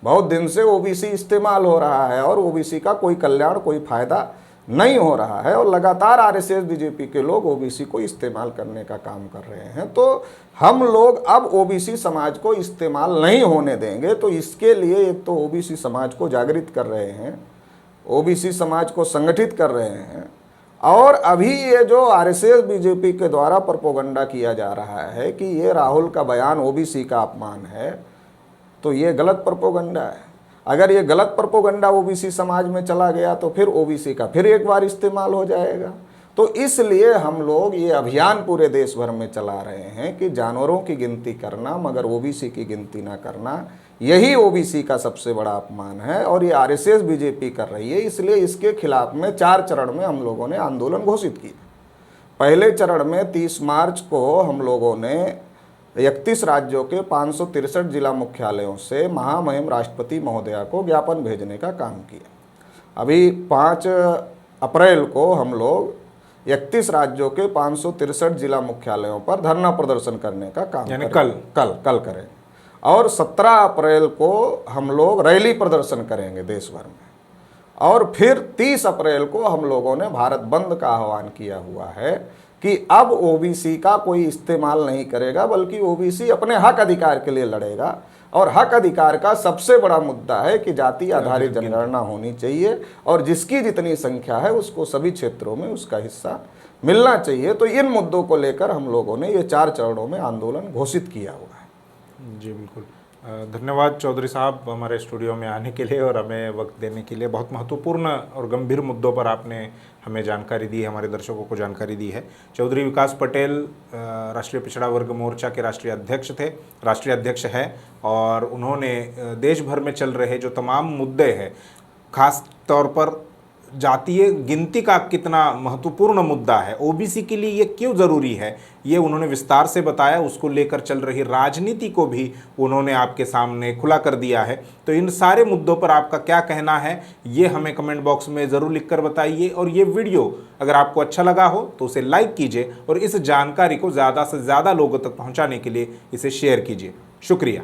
B: बहुत दिन से ओबीसी इस्तेमाल हो रहा है और ओबीसी का कोई कल्याण, कोई फायदा नहीं हो रहा है और लगातार आरएसएस बीजेपी के लोग ओबीसी को इस्तेमाल करने का काम कर रहे हैं। तो हम लोग अब ओबीसी समाज को इस्तेमाल नहीं होने देंगे। तो इसके लिए एक तो ओबीसी समाज को जागृत कर रहे हैं, ओबीसी समाज को संगठित कर रहे हैं। और अभी ये जो आरएसएस बीजेपी के द्वारा प्रोपेगेंडा किया जा रहा है कि ये राहुल का बयान ओबीसी का अपमान है, तो ये गलत प्रोपेगेंडा है। अगर ये गलत प्रोपेगेंडा ओबीसी समाज में चला गया तो फिर ओबीसी का फिर एक बार इस्तेमाल हो जाएगा। तो इसलिए हम लोग ये अभियान पूरे देश भर में चला रहे हैं कि जानवरों की गिनती करना मगर ओबीसी की गिनती ना करना, यही ओबीसी का सबसे बड़ा अपमान है और ये आरएसएस बीजेपी कर रही है। इसलिए इसके खिलाफ में 4 चरण में हम लोगों ने आंदोलन घोषित किया। पहले चरण में 30 मार्च को हम लोगों ने 31 राज्यों के 563 जिला मुख्यालयों से महामहिम राष्ट्रपति महोदया को ज्ञापन भेजने का काम किया। अभी 5 अप्रैल को हम लोग 31 राज्यों के 563 जिला मुख्यालयों पर धरना प्रदर्शन करने का काम
A: यानी
B: कल करें। और 17 अप्रैल को हम लोग रैली प्रदर्शन करेंगे देश भर में। और फिर 30 अप्रैल को हम लोगों ने भारत बंद का आह्वान किया हुआ है कि अब ओबीसी का कोई इस्तेमाल नहीं करेगा, बल्कि ओबीसी अपने हक अधिकार के लिए लड़ेगा। और हक अधिकार का सबसे बड़ा मुद्दा है कि जाति आधारित जनगणना होनी चाहिए और जिसकी जितनी संख्या है उसको सभी क्षेत्रों में उसका हिस्सा मिलना चाहिए। तो इन मुद्दों को लेकर हम लोगों ने ये 4 चरणों में आंदोलन घोषित किया हुआ है।
A: जी बिल्कुल, धन्यवाद चौधरी साहब हमारे स्टूडियो में आने के लिए और हमें वक्त देने के लिए। बहुत महत्वपूर्ण और गंभीर मुद्दों पर आपने हमें जानकारी दी, हमारे दर्शकों को जानकारी दी है। चौधरी विकास पटेल राष्ट्रीय पिछड़ा वर्ग मोर्चा के राष्ट्रीय अध्यक्ष हैं और उन्होंने देश भर में चल रहे जो तमाम मुद्दे हैं, खास तौर पर जातीय गिनती का कितना महत्वपूर्ण मुद्दा है, ओबीसी के लिए ये क्यों ज़रूरी है, ये उन्होंने विस्तार से बताया। उसको लेकर चल रही राजनीति को भी उन्होंने आपके सामने खुला कर दिया है। तो इन सारे मुद्दों पर आपका क्या कहना है ये हमें कमेंट बॉक्स में ज़रूर लिखकर बताइए। और ये वीडियो अगर आपको अच्छा लगा हो तो उसे लाइक कीजिए और इस जानकारी को ज़्यादा से ज़्यादा लोगों तक पहुँचाने के लिए इसे शेयर कीजिए। शुक्रिया।